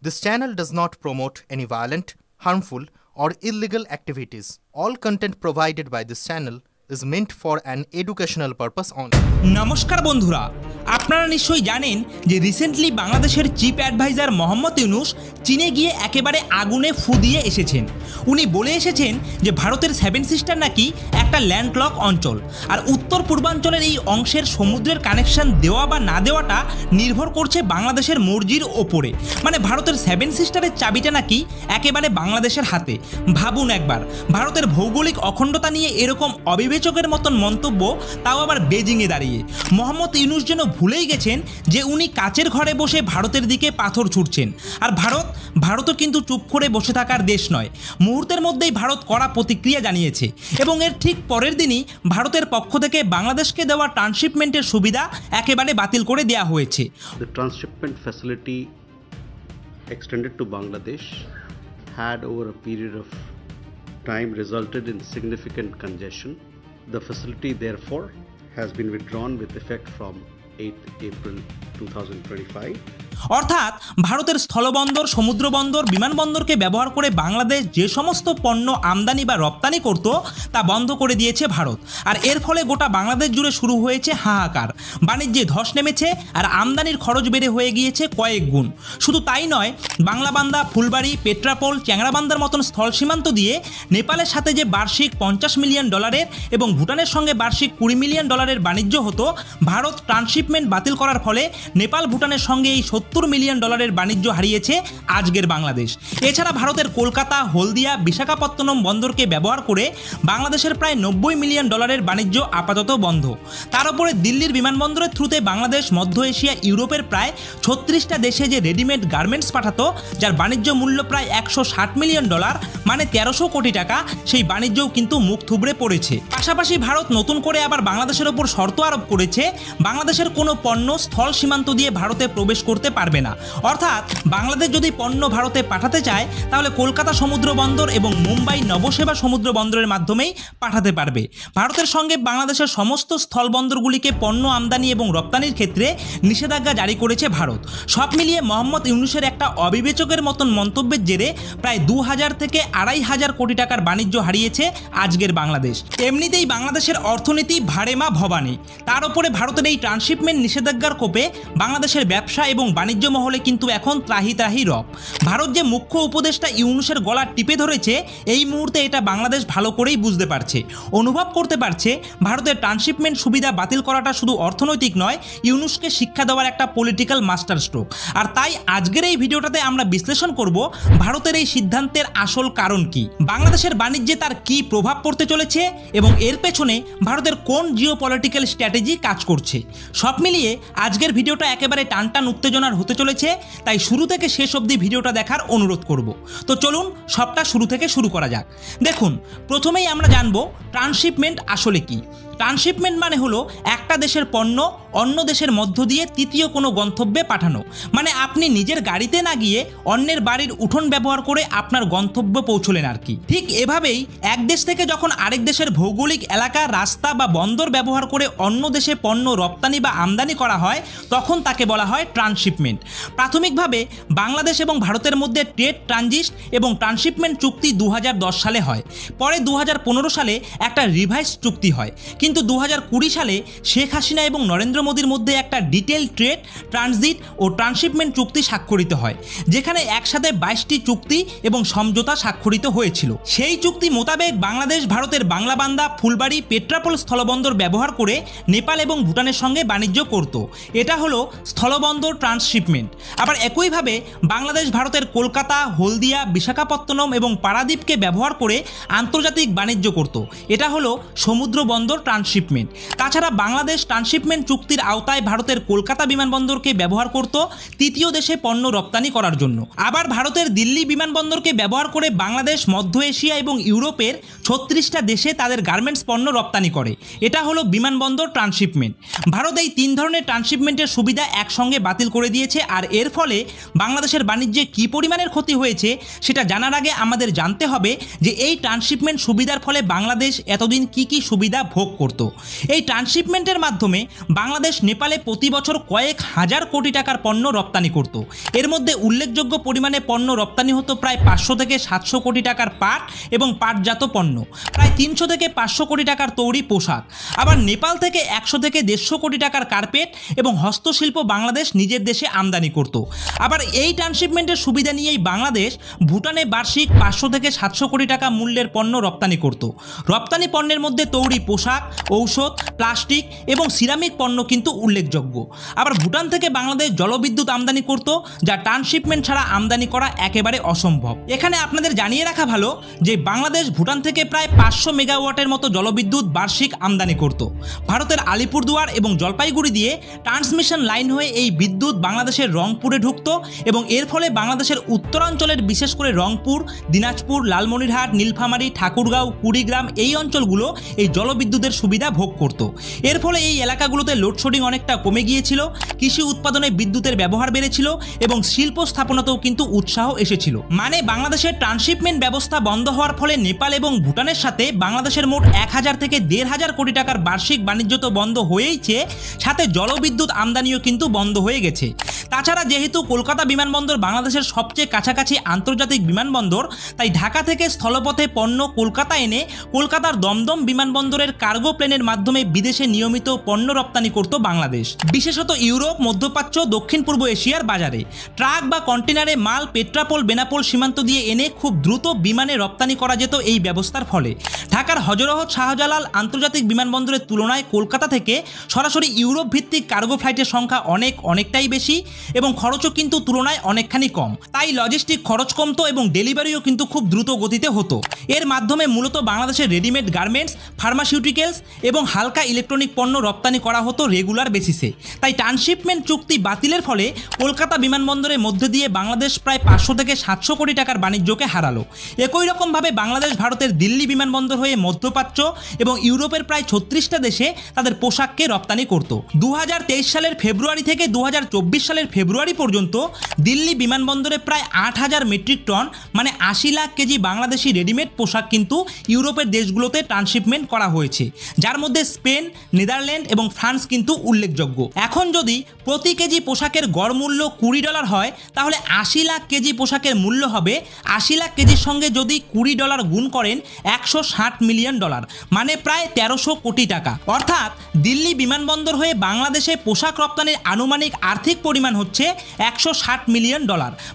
This channel does not promote any violent, harmful, or illegal activities. All content provided by this channel is meant for an educational purpose only. নমস্কার বন্ধুরা, আপনারা নিশ্চয়ই জানেন যে recently বাংলাদেশের chief adviser Mohammad Yunus চীনে গিয়ে একেবারে আগুনে ফু দিয়ে এসেছেন। উনি বলে এসেছেন যে ভারতের সেভেন সিস্টার নাকি একটা ল্যান্ডলক অঞ্চল, আর উত্তর পূর্বাঞ্চলের এই অংশের সমুদ্রের কানেকশন দেওয়া বা না দেওয়াটা নির্ভর করছে বাংলাদেশের মর্জির ওপরে। মানে ভারতের সেভেন সিস্টারের চাবিটা নাকি একেবারে বাংলাদেশের হাতে। ভাবুন একবার, ভারতের ভৌগোলিক অখণ্ডতা নিয়ে এরকম অবিবেচকের মতন মন্তব্য, তাও আবার বেজিংয়ে দাঁড়িয়ে। মোহাম্মদ ইউনূস যেন ভুলেই গেছেন যে উনি কাচের ঘরে বসে ভারতের দিকে পাথর ছুঁড়ছেন। আর ভারতও কিন্তু চুপ করে বসে থাকার দেশ নয়। মুহূর্তের মধ্যেই ভারত কড়া প্রতিক্রিয়া জানিয়েছে এবং এর ঠিক পরের দিনই ভারতের পক্ষ থেকে বাংলাদেশকে দেওয়া ট্রান্সশিপমেন্টের সুবিধা একেবারে বাতিল করে দেওয়া হয়েছে। The transshipment facility extended to Bangladesh had over a period of time resulted in significant congestion. The facility therefore has been withdrawn with effect from 8 April 2025. অর্থাৎ ভারতের স্থলবন্দর, সমুদ্রবন্দর, বিমানবন্দরকে ব্যবহার করে বাংলাদেশ যে সমস্ত পণ্য আমদানি বা রপ্তানি করত তা বন্ধ করে দিয়েছে ভারত। আর এর ফলে গোটা বাংলাদেশ জুড়ে শুরু হয়েছে হাহাকার। বাণিজ্যে ধস নেমেছে আর আমদানির খরচ বেড়ে হয়ে গিয়েছে কয়েক গুণ। শুধু তাই নয়, বাংলাবান্ধা, ফুলবাড়ি, পেট্রাপোল, চ্যাংরাবান্ধার মতন স্থল সীমান্ত দিয়ে নেপালের সাথে যে বার্ষিক $50 মিলিয়ন এবং ভুটানের সঙ্গে বার্ষিক $20 মিলিয়ন বাণিজ্য হতো, ভারত ট্রান্সশিপমেন্ট বাতিল করার ফলে নেপাল, ভুটানের সঙ্গে এই $70 মিলিয়ন বাণিজ্য হারিয়েছে আজকের বাংলাদেশ। এছাড়া ভারতের কলকাতা, হলদিয়া, বিশাখাপত্তনম বন্দরকে ব্যবহার করে বাংলাদেশের প্রায় $90 মিলিয়ন বাণিজ্য আপাতত বন্ধ। তার উপরে দিল্লির বিমানবন্দরের থ্রুতে বাংলাদেশ, মধ্য এশিয়া, ইউরোপের প্রায় 36টা দেশে যে রেডিমেড গার্মেন্টস পাঠাতো, যার বাণিজ্য মূল্য প্রায় $160 মিলিয়ন, মানে 1300 কোটি টাকা, সেই বাণিজ্যও কিন্তু মুখ থুবড়ে পড়েছে। পাশাপাশি ভারত নতুন করে আবার বাংলাদেশের ওপর শর্ত আরোপ করেছে, বাংলাদেশের কোনো পণ্য স্থল সীমান্ত দিয়ে ভারতে প্রবেশ করতে পারবে না। অর্থাৎ বাংলাদেশ যদি পণ্য ভারতে পাঠাতে চায় তাহলে কলকাতা সমুদ্র বন্দর এবং মুম্বাই নবসেবা সমুদ্র বন্দরের মাধ্যমেই পাঠাতে পারবে। ভারতের সঙ্গে বাংলাদেশের সমস্ত স্থল বন্দরগুলিকে পণ্য আমদানি এবং রপ্তানির ক্ষেত্রে নিষেধাজ্ঞা জারি করেছে ভারত। সব মিলিয়ে মোহাম্মদ ইউনূসের একটা অবিবেচকের মতন মন্তব্যের জেরে প্রায় 2000 থেকে 2500 কোটি টাকার বাণিজ্য হারিয়েছে আজকের বাংলাদেশ। এমনিতেই বাংলাদেশের অর্থনীতি ভাড়েমা ভবানী, তার উপরে ভারতের এই ট্রান্সশিপমেন্ট নিষেধাজ্ঞার কোপে বাংলাদেশের ব্যবসা এবং বাণিজ্য মহলে কিন্তু এখন ত্রাহি ত্রাহি রব। ভারত যে মুখ্য উপদেষ্টা ইউনূসের গলা টিপে ধরেছে, এই মুহূর্তে এটা বাংলাদেশ ভালো করেই বুঝতে পারছে, অনুভব করতে পারছে। ভারতের ট্রান্সশিপমেন্ট সুবিধা বাতিল করাটা শুধু অর্থনৈতিক নয়, ইউনূসকে শিক্ষা দেওয়ার একটা পলিটিক্যাল মাস্টার স্ট্রোক। আর তাই আজকের এই ভিডিওটাতে আমরা বিশ্লেষণ করব ভারতের এই সিদ্ধান্তের আসল কারণ কি, বাংলাদেশের বাণিজ্যে তার কি প্রভাব পড়তে চলেছে এবং এর পেছনে ভারতের কোন জিওপলিটিক্যাল স্ট্র্যাটেজি কাজ করছে। সব মিলিয়ে আজকের ভিডিওটা একেবারে টানটান উত্তেজনার হতে চলেছে, তাই শুরু থেকে শেষ অবধি ভিডিওটা দেখার অনুরোধ করব। তো চলুন সবটা শুরু থেকে শুরু করা যাক। দেখুন, প্রথমেই আমরা জানবো ট্রান্সশিপমেন্ট আসলে কি। ট্রান্সশিপমেন্ট মানে হলো একটা দেশের পণ্য অন্য দেশের মধ্য দিয়ে তৃতীয় কোনো গন্তব্যে পাঠানো। মানে আপনি নিজের গাড়িতে না গিয়ে অন্যের বাড়ির উঠোন ব্যবহার করে আপনার গন্তব্যে পৌঁছলেন আর কি। ঠিক এভাবেই এক দেশ থেকে যখন আরেক দেশের ভৌগোলিক এলাকা, রাস্তা বা বন্দর ব্যবহার করে অন্য দেশে পণ্য রপ্তানি বা আমদানি করা হয়, তখন তাকে বলা হয় ট্রান্সশিপমেন্ট। প্রাথমিকভাবে বাংলাদেশ এবং ভারতের মধ্যে ট্রেড ট্রানজিট এবং ট্রান্সশিপমেন্ট চুক্তি 2010 সালে হয়। পরে 2015 সালে একটা রিভাইজ চুক্তি হয়, কিন্তু 2020 সালে শেখ হাসিনা এবং নরেন্দ্র মোদির মধ্যে একটা ডিটেল ট্রেড, ট্রানজিট ও ট্রান্সশিপমেন্ট চুক্তি স্বাক্ষরিত হয়, যেখানে একসাথে 22টি চুক্তি এবং সমঝোতা স্বাক্ষরিত হয়েছিল। সেই চুক্তি মোতাবেক বাংলাদেশ ভারতের বাংলাবান্ধা, ফুলবাড়ি, পেট্রাপোল স্থলবন্দর ব্যবহার করে নেপাল এবং ভুটানের সঙ্গে বাণিজ্য করত। এটা হলো স্থলবন্দর ট্রান্সশিপমেন্ট। আবার একইভাবে বাংলাদেশ ভারতের কলকাতা, হলদিয়া, বিশাখাপত্তনম এবং পারাদ্বীপকে ব্যবহার করে আন্তর্জাতিক বাণিজ্য করত। এটা হলো সমুদ্র বন্দর ট্রান্সশিপমেন্ট। তাছাড়া বাংলাদেশ ট্রান্সশিপমেন্ট চুক্তির আওতায় ভারতের কলকাতা বিমানবন্দরকে ব্যবহার করত তৃতীয় দেশে পণ্য রপ্তানি করার জন্য। আবার ভারতের দিল্লি বিমানবন্দরকে ব্যবহার করে বাংলাদেশ, মধ্য এশিয়া এবং ইউরোপের 36টা দেশে তাদের গার্মেন্টস পণ্য রপ্তানি করে। এটা হলো বিমানবন্দর ট্রান্সশিপমেন্ট। ভারত এই 3 ধরনের ট্রান্সশিপমেন্টের সুবিধা একসঙ্গে বাতিল করে দিয়েছে। আর এর ফলে বাংলাদেশের বাণিজ্যে কী পরিমাণের ক্ষতি হয়েছে সেটা জানার আগে আমাদের জানতে হবে যে এই ট্রান্সশিপমেন্ট সুবিধার ফলে বাংলাদেশ এতদিন কি কি সুবিধা ভোগ করত। করত। এই ট্রান্সশিপমেন্টের মাধ্যমে বাংলাদেশ নেপালে প্রতি বছর কয়েক হাজার কোটি টাকার পণ্য রপ্তানি করত। এর মধ্যে উল্লেখযোগ্য পরিমাণে পণ্য রপ্তানি হতো প্রায় 500 থেকে 700 কোটি টাকার পাট এবং পাটজাত পণ্য, প্রায় 300 থেকে 500 কোটি টাকার তৈরি পোশাক। আবার নেপাল থেকে 100 থেকে 150 কোটি টাকার কার্পেট এবং হস্তশিল্প বাংলাদেশ নিজের দেশে আমদানি করত। আবার এই ট্রান্সশিপমেন্টের সুবিধা নিয়েই বাংলাদেশ ভুটানে বার্ষিক 500 থেকে 700 কোটি টাকা মূল্যের পণ্য রপ্তানি করত। রপ্তানি পণ্যের মধ্যে তৈরি পোশাক, ঔষধ, প্লাস্টিক এবং সিরামিক পণ্য কিন্তু উল্লেখযোগ্য। আবার ভুটান থেকে বাংলাদেশ জলবিদ্যুৎ আমদানি করত, যা ট্রান্সশিপমেন্ট ছাড়া আমদানি করা একেবারে অসম্ভব। এখানে আপনাদের জানিয়ে রাখা ভালো যে বাংলাদেশ ভুটান থেকে প্রায় 500 মেগাওয়াটের মতো জলবিদ্যুৎ বার্ষিক আমদানি করত। ভারতের আলিপুরদুয়ার এবং জলপাইগুড়ি দিয়ে ট্রান্সমিশন লাইন হয়ে এই বিদ্যুৎ বাংলাদেশের রংপুরে ঢুকত এবং এর ফলে বাংলাদেশের উত্তরাঞ্চলের বিশেষ করে রংপুর, দিনাজপুর, লালমনিরহাট, নীলফামারী, ঠাকুরগাঁও, কুড়িগ্রাম এই অঞ্চলগুলো এই জলবিদ্যুতের সুবিধা ভোগ করত। এর ফলে এই এলাকাগুলোতে লোডশেডিং অনেকটা কমে গিয়েছিল, কৃষি উৎপাদনে বিদ্যুতের ব্যবহার বেড়েছিল এবং শিল্প স্থাপনাতেও কিন্তু উৎসাহ এসেছিল। মানে বাংলাদেশের ট্রান্সশিপমেন্ট ব্যবস্থা বন্ধ হওয়ার ফলে নেপাল এবং ভুটানের সাথে বাংলাদেশের মোট 1000 থেকে 1500 কোটি টাকার বার্ষিক বাণিজ্য তো বন্ধ হয়েইছে, সাথে জলবিদ্যুৎ আমদানিও কিন্তু বন্ধ হয়ে গেছে। তাছাড়া যেহেতু কলকাতা বিমানবন্দর বাংলাদেশের সবচেয়ে কাছাকাছি আন্তর্জাতিক বিমানবন্দর, তাই ঢাকা থেকে স্থলপথে পণ্য কলকাতা এনে কলকাতার দমদম বিমানবন্দরের কার্গো প্লেনের মাধ্যমে বিদেশে নিয়মিত পণ্য রপ্তানি করত বাংলাদেশ, বিশেষত ইউরোপ, মধ্যপ্রাচ্য, দক্ষিণ পূর্ব এশিয়ার বাজারে। ট্রাক বা কন্টেনারে মাল পেট্রাপোল, বেনাপোল সীমান্ত দিয়ে এনে খুব দ্রুত বিমানে রপ্তানি করা যেত এই ব্যবস্থার ফলে। ঢাকার হযরত শাহজালাল আন্তর্জাতিক বিমানবন্দরের তুলনায় কলকাতা থেকে সরাসরি ইউরোপ ভিত্তিক কার্গো ফ্লাইটের সংখ্যা অনেকটাই বেশি এবং খরচও কিন্তু তুলনায় অনেকখানি কম। তাই লজিস্টিক খরচ কমতো এবং ডেলিভারিও কিন্তু খুব দ্রুত গতিতে হতো। এর মাধ্যমে মূলত বাংলাদেশের রেডিমেড গার্মেন্টস, ফার্মাসিউটিক্যালস এবং হালকা ইলেকট্রনিক পণ্য রপ্তানি করা হতো রেগুলার বেসিসে। তাই ট্রান্সশিপমেন্ট চুক্তি বাতিলের ফলে কলকাতা বিমানবন্দরের মধ্যে দিয়ে বাংলাদেশ প্রায় 500 থেকে 700 কোটি টাকার বাণিজ্যকে হারালো। একই রকমভাবে বাংলাদেশ ভারতের দিল্লি বিমানবন্দর হয়ে মধ্যপ্রাচ্য এবং ইউরোপের প্রায় 36টা দেশে তাদের পোশাককে রপ্তানি করত। 2023 সালের ফেব্রুয়ারি থেকে 2024 সালের ফেব্রুয়ারি পর্যন্ত দিল্লি বিমানবন্দরে প্রায় 8000 মেট্রিক টন মানে 80 লাখ কেজি বাংলাদেশি রেডিমেড পোশাক কিন্তু ইউরোপের দেশগুলোতে ট্রান্সশিপমেন্ট করা হয়েছে, যার মধ্যে স্পেন, নেদারল্যান্ড এবং ফ্রান্স কিন্তু উল্লেখযোগ্য। এখন যদি প্রতি কেজি পোশাকের গড় মূল্য $20 হয়, তাহলে 80 লাখ কেজি পোশাকের মূল্য হবে 80 লাখ কেজির সঙ্গে যদি $20 গুণ করেন $160 মিলিয়ন, মানে প্রায় 1300 কোটি টাকা। অর্থাৎ দিল্লি বিমানবন্দর হয়ে বাংলাদেশে পোশাক রপ্তানির আনুমানিক আর্থিক পরিমাণ হচ্ছে $160 মিলিয়ন,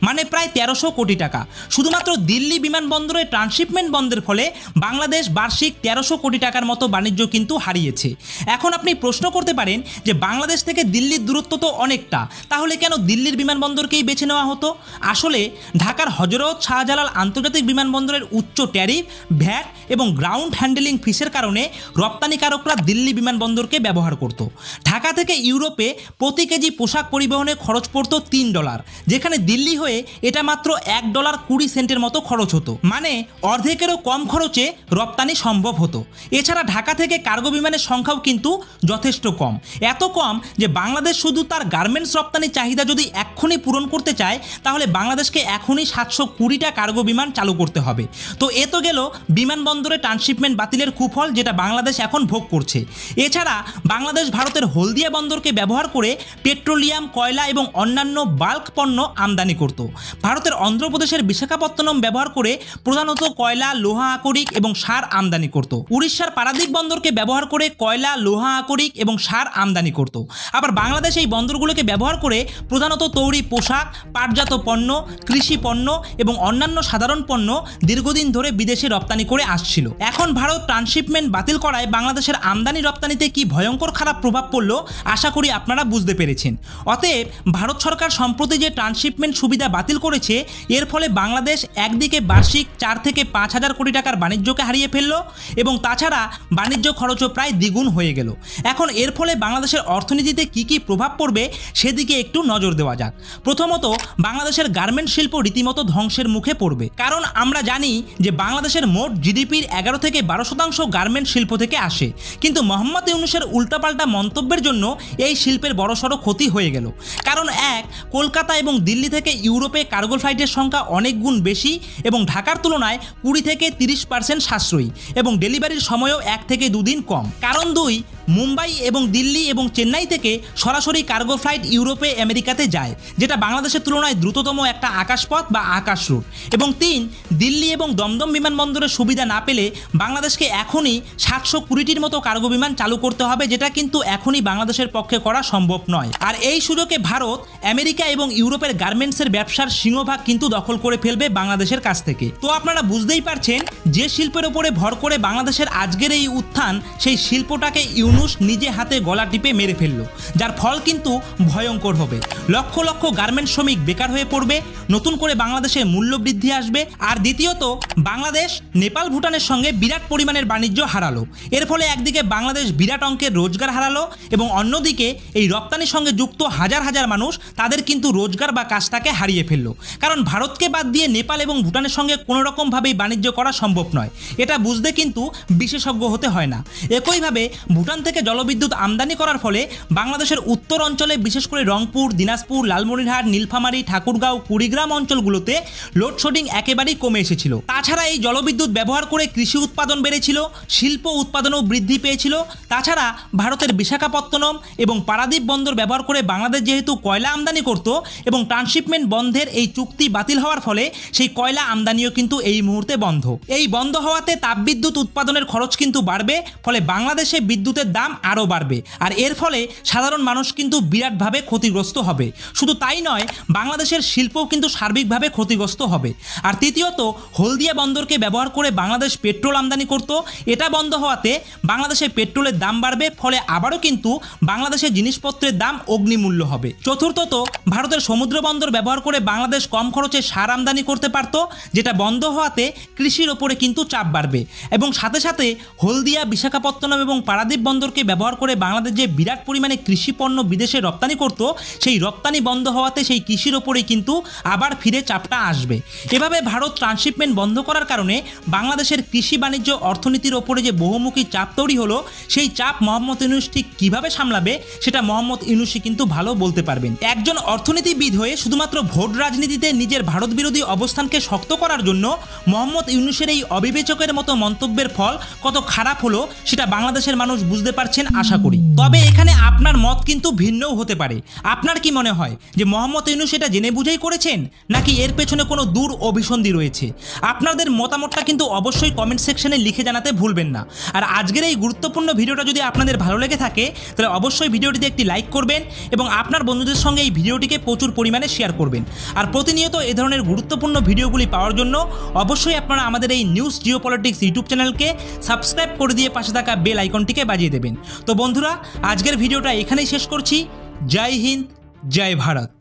মানে প্রায় 1300 কোটি টাকা। শুধুমাত্র দিল্লি বিমানবন্দরে ট্রান্সশিপমেন্ট বন্ধের ফলে বাংলাদেশ বার্ষিক 1300 কোটি টাকার মতো বাণিজ্য কিন্তু হারিয়েছে। এখন আপনি প্রশ্ন করতে পারেন যে বাংলাদেশ থেকে দিল্লির দূরত্ব তো অনেকটা, তাহলে কেন দিল্লির বিমানবন্দরকেই বেছে নেওয়া হতো? আসলে ঢাকার হযরত শাহজালাল আন্তর্জাতিক বিমানবন্দরের উচ্চ ট্যারিফ, ভ্যাট এবং গ্রাউন্ড হ্যান্ডেলিং ফিসের কারণে রপ্তানিকারকরা দিল্লি বিমানবন্দরকে ব্যবহার করত। ঢাকা থেকে ইউরোপে প্রতি কেজি পোশাক পরিবহনে খরচ পড়তো $3, যেখানে দিল্লি হয়ে এটা মাত্র $1.20 মতো খরচ হতো, মানে অর্ধেকেরও কম খরচে রপ্তানি সম্ভব হতো। এছাড়া ঢাকা থেকে কার্গো বিমানের সংখ্যাও কিন্তু যথেষ্ট কম, এত কম যে বাংলাদেশ শুধু তার গার্মেন্টস রপ্তানি চাহিদা যদি এক্ষুনি পূরণ করতে চায়, তাহলে বাংলাদেশকে এখনই 720টা কার্গো বিমান চালু করতে হবে। তো এ তো গেল বিমানবন্দরে ট্রান্সশিপমেন্ট বাতিলের কুফল, যেটা বাংলাদেশ এখন ভোগ করছে। এছাড়া বাংলাদেশ ভারতের হলদিয়া বন্দরকে ব্যবহার করে পেট্রোলিয়াম, কয়লা এবং অন্যান্য বাল্ক পণ্য আমদানি করত। ভারতের অন্ধ্রপ্রদেশের বিশাখাপত্তনম ব্যবহার করে প্রধানত কয়লা, লোহা আকরিক এবং সার আমদানি করত। উড়িষ্যার পারাদ্বীপ বন্দরকে ব্যবহার করে কয়লা, লোহা আকরিক এবং সার আমদানি করত। আবার বাংলাদেশ এই বন্দরগুলোকে ব্যবহার করে প্রধানত তৈরি পোশাক, পাটজাত পণ্য, কৃষি পণ্য এবং অন্যান্য সাধারণ পণ্য দীর্ঘদিন ধরে বিদেশে রপ্তানি করে আসছিল। এখন ভারত ট্রান্সশিপমেন্ট বাতিল করায় বাংলাদেশের আমদানি রপ্তানিতে কি ভয়ঙ্কর খারাপ প্রভাব পড়ল আশা করি আপনারা বুঝতে পেরেছেন। অতএব ভারত সরকার সম্প্রতি যে ট্রান্সশিপমেন্ট সুবিধা বাতিল করেছে, এর ফলে বাংলাদেশ একদিকে বার্ষিক 4 থেকে 5000 কোটি টাকার বাণিজ্যকে হারিয়ে ফেলল এবং তাছাড়া বাণিজ্য খরচও প্রায় দ্বিগুণ হয়ে গেল। এখন এর ফলে বাংলাদেশের অর্থনীতিতে কি কি প্রভাব পড়বে সেদিকে একটু নজর দেওয়া যাক। প্রথমত, বাংলাদেশের গার্মেন্ট শিল্প রীতিমতো ধ্বংসের মুখে পড়বে, কারণ আমরা জানি যে বাংলাদেশের মোট জিডিপির 11 থেকে 12% গার্মেন্ট শিল্প থেকে আসে। কিন্তু মোহাম্মদ ইউনূসের উল্টাপাল্টা মন্তব্যের জন্য এই শিল্পের বড়সড় ক্ষতি হয়ে গেল। কারণ এক, কলকাতা এবং দিল্লি থেকে ইউরোপে কার্গো ফ্লাইটের সংখ্যা অনেক গুণ বেশি এবং ঢাকার তুলনায় 20 থেকে 30% সাশ্রয়ী এবং ডেলিভারির সময়ও 1 থেকে 2 দিন কম। কারণ কারণ 2, মুম্বাই এবং দিল্লি এবং চেন্নাই থেকে সরাসরি কার্গো ফ্লাইট ইউরোপে আমেরিকাতে যায়, যেটা বাংলাদেশের তুলনায় দ্রুততম একটা আকাশপথ বা আকাশ রুট। এবং 3, দিল্লি এবং দমদম বিমানবন্দরের সুবিধা না পেলে বাংলাদেশকে এখনই 720টির মতো কার্গো বিমান চালু করতে হবে, যেটা কিন্তু এখনই বাংলাদেশের পক্ষে করা সম্ভব নয়। আর এই সুযোগে ভারত আমেরিকা এবং ইউরোপের গার্মেন্টসের ব্যবসার সিংহভাগ কিন্তু দখল করে ফেলবে বাংলাদেশের কাছ থেকে। তো আপনারা বুঝতেই পারছেন যে শিল্পের উপরে ভর করে বাংলাদেশের আজকের এই উত্থান, সেই শিল্পটাকে ইউনূস নিজে হাতে গলা টিপে মেরে ফেললো, যার ফল কিন্তু ভয়ঙ্কর হবে। লক্ষ লক্ষ গার্মেন্টস শ্রমিক বেকার হয়ে পড়বে, নতুন করে বাংলাদেশে মূল্য বৃদ্ধি আসবে। আর দ্বিতীয়ত, বাংলাদেশ নেপাল ভুটানের সঙ্গে বিরাট পরিমাণের বাণিজ্য হারালো। এর ফলে একদিকে বাংলাদেশ বিরাট অঙ্কের রোজগার হারালো এবং অন্যদিকে এই রপ্তানির সঙ্গে যুক্ত হাজার হাজার মানুষ তাদের কিন্তু রোজগার বা কাজটাকে হারিয়ে ফেললো। কারণ ভারতকে বাদ দিয়ে নেপাল এবং ভুটানের সঙ্গে কোনো রকমভাবেই বাণিজ্য করা সম্ভব নয়। এটা বুঝতে কিন্তু বিশেষজ্ঞ হতে হয় না। একইভাবে ভুটান থেকে জলবিদ্যুৎ আমদানি করার ফলে বাংলাদেশের উত্তর অঞ্চলে, বিশেষ করে রংপুর, দিনাজপুর, লালমনিরহাট, নীলফামারী, ঠাকুরগাঁও, কুড়িগ্রাম অঞ্চলগুলোতে লোডশেডিং একেবারেই কমে এসেছিল। তাছাড়া এই জলবিদ্যুৎ ব্যবহার করে কৃষি উৎপাদন বেড়েছিল, শিল্প উৎপাদনও বৃদ্ধি পেয়েছিল। তাছাড়া ভারতের বিশাখাপত্তনম এবং পারাদ্বীপ বন্দর ব্যবহার করে বাংলাদেশ যেহেতু কয়লা আমদানি করত এবং ট্রান্সশিপমেন্ট বন্ধের এই চুক্তি বাতিল হওয়ার ফলে সেই কয়লা আমদানিও কিন্তু এই মুহূর্তে বন্ধ। এই বন্ধ হওয়াতে তাপবিদ্যুৎ উৎপাদনের খরচ কিন্তু বাড়বে, ফলে বাংলাদেশে বিদ্যুতের দাম আরও বাড়বে। আর এর ফলে সাধারণ মানুষ কিন্তু বিরাটভাবে ক্ষতিগ্রস্ত হবে। শুধু তাই নয়, বাংলাদেশের শিল্পও কিন্তু সার্বিকভাবে ক্ষতিগ্রস্ত হবে। আর তৃতীয়ত, হলদিয়া বন্দরকে ব্যবহার করে বাংলাদেশ পেট্রোল আমদানি করত, এটা বন্ধ হওয়াতে বাংলাদেশে পেট্রোলের দাম বাড়বে, ফলে আবারও কিন্তু বাংলাদেশের জিনিসপত্রের দাম অগ্নিমূল্য হবে। চতুর্থত, ভারতের সমুদ্র বন্দর ব্যবহার করে বাংলাদেশ কম খরচে সার আমদানি করতে পারত, যেটা বন্ধ হওয়াতে কৃষির ওপরে কিন্তু চাপ বাড়বে। এবং সাথে সাথে হলদিয়া, বিশাখাপত্তনম এবং পারাদ্বীপ বন্দরকে ব্যবহার করে বাংলাদেশ যে বিরাট পরিমাণে কৃষি পণ্য বিদেশে রপ্তানি করত, সেই রপ্তানি বন্ধ হওয়াতে সেই কৃষির ওপরেই কিন্তু আবার ফিরে চাপটা আসবে। এভাবে ভারত ট্রান্সশিপমেন্ট বন্ধ করার কারণে বাংলাদেশের কৃষি বাণিজ্য অর্থনীতির ওপরে যে বহুমুখী চাপ তৈরি হলো, সেই চাপ মোহাম্মদ ইউনূস ঠিক কীভাবে সামলাবে সেটা মোহাম্মদ ইউনূসই কিন্তু ভালো বলতে পারবেন। একজন অর্থনীতিবিদ হয়ে শুধুমাত্র ভোট রাজনীতিতে নিজের ভারত বিরোধী অবস্থানকে শক্ত করার জন্য মোহাম্মদ ইউনূসের এই অবিবেচকের মতো মন্তব্যের ফল কত খারাপ হলো সেটা বাংলাদেশের মানুষ বুঝতে পারছেন আশা করি। তবে এখানে আপনার মত কিন্তু ভিন্নও হতে পারে। আপনার কি মনে হয় যে মোহাম্মদ ইউনূস এটা জেনে বুঝেই করেছেন, নাকি এর পেছনে কোনো দূর অভিসন্ধি রয়েছে? আপনাদের মতামতটা কিন্তু অবশ্যই কমেন্ট সেকশনে লিখে জানাতে ভুলবেন না। আর আজকের এই গুরুত্বপূর্ণ ভিডিওটা যদি আপনাদের ভালো লেগে থাকে তাহলে অবশ্যই ভিডিওটিতে একটি লাইক করবেন এবং আপনার বন্ধুদের সঙ্গে এই ভিডিওটিকে প্রচুর পরিমাণে শেয়ার করবেন। আর প্রতিনিয়ত এই ধরনের গুরুত্বপূর্ণ ভিডিওগুলি পাওয়ার জন্য অবশ্যই আপনারা আমাদের এই নিউজ জিওপলিটিক্স ইউটিউব চ্যানেলকে সাবস্ক্রাইব করে দিয়ে পাশে থাকা বেল আইকনটিকে বাজিয়ে দেবেন। তো বন্ধুরা, আজকের ভিডিওটা এখানেই শেষ করছি। জয় হিন্দ, জয় ভারত।